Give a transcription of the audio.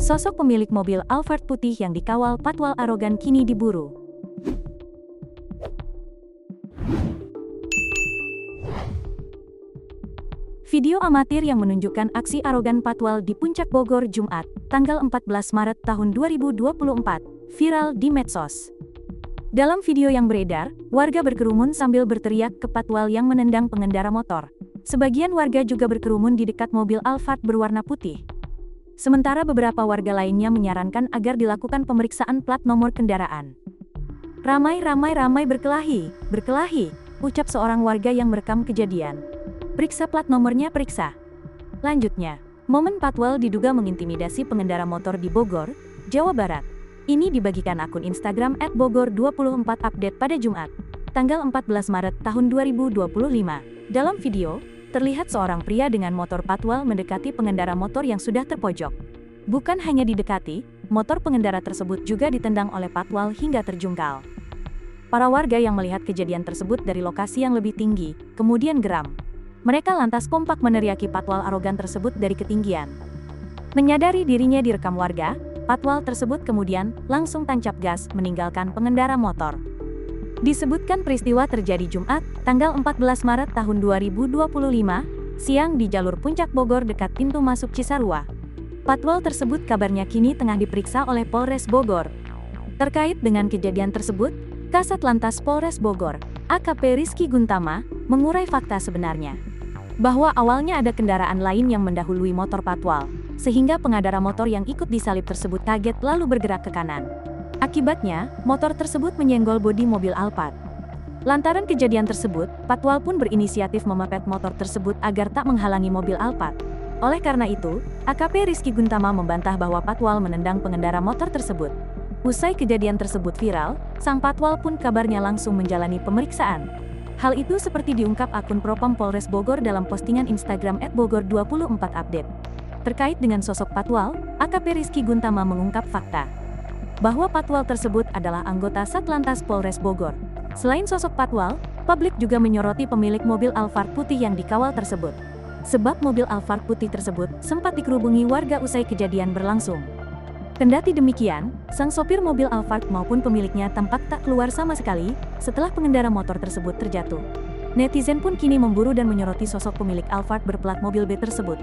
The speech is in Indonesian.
Sosok pemilik mobil Alphard putih yang dikawal patwal arogan kini diburu. Video amatir yang menunjukkan aksi arogan patwal di Puncak Bogor Jumat, tanggal 14 Maret tahun 2024, viral di medsos. Dalam video yang beredar, warga berkerumun sambil berteriak ke patwal yang menendang pengendara motor. Sebagian warga juga berkerumun di dekat mobil Alphard berwarna putih. Sementara beberapa warga lainnya menyarankan agar dilakukan pemeriksaan plat nomor kendaraan. Ramai berkelahi, ucap seorang warga yang merekam kejadian. Periksa plat nomornya, periksa. Lanjutnya, momen patwal diduga mengintimidasi pengendara motor di Bogor, Jawa Barat. Ini dibagikan akun Instagram @bogor24update pada Jumat, tanggal 14 Maret tahun 2025. Dalam video, terlihat seorang pria dengan motor patwal mendekati pengendara motor yang sudah terpojok. Bukan hanya didekati, motor pengendara tersebut juga ditendang oleh patwal hingga terjungkal. Para warga yang melihat kejadian tersebut dari lokasi yang lebih tinggi, kemudian geram. Mereka lantas kompak meneriaki patwal arogan tersebut dari ketinggian. Menyadari dirinya direkam warga, patwal tersebut kemudian langsung tancap gas meninggalkan pengendara motor. Disebutkan peristiwa terjadi Jumat, tanggal 14 Maret tahun 2025, siang di jalur Puncak Bogor dekat pintu masuk Cisarua. Patwal tersebut kabarnya kini tengah diperiksa oleh Polres Bogor. Terkait dengan kejadian tersebut, Kasat Lantas Polres Bogor, AKP Rizky Guntama, mengurai fakta sebenarnya. Bahwa awalnya ada kendaraan lain yang mendahului motor patwal, sehingga pengendara motor yang ikut disalip tersebut kaget lalu bergerak ke kanan. Akibatnya, motor tersebut menyenggol bodi mobil Alphard. Lantaran kejadian tersebut, patwal pun berinisiatif memepet motor tersebut agar tak menghalangi mobil Alphard. Oleh karena itu, AKP Rizky Guntama membantah bahwa patwal menendang pengendara motor tersebut. Usai kejadian tersebut viral, sang patwal pun kabarnya langsung menjalani pemeriksaan. Hal itu seperti diungkap akun Propam Polres Bogor dalam postingan Instagram @bogor24update. Terkait dengan sosok patwal, AKP Rizky Guntama mengungkap fakta bahwa patwal tersebut adalah anggota Satlantas Polres Bogor. Selain sosok patwal, publik juga menyoroti pemilik mobil Alphard putih yang dikawal tersebut. Sebab mobil Alphard putih tersebut sempat dikerubungi warga usai kejadian berlangsung. Kendati demikian, sang sopir mobil Alphard maupun pemiliknya tampak tak keluar sama sekali setelah pengendara motor tersebut terjatuh. Netizen pun kini memburu dan menyoroti sosok pemilik Alphard berplat mobil B tersebut.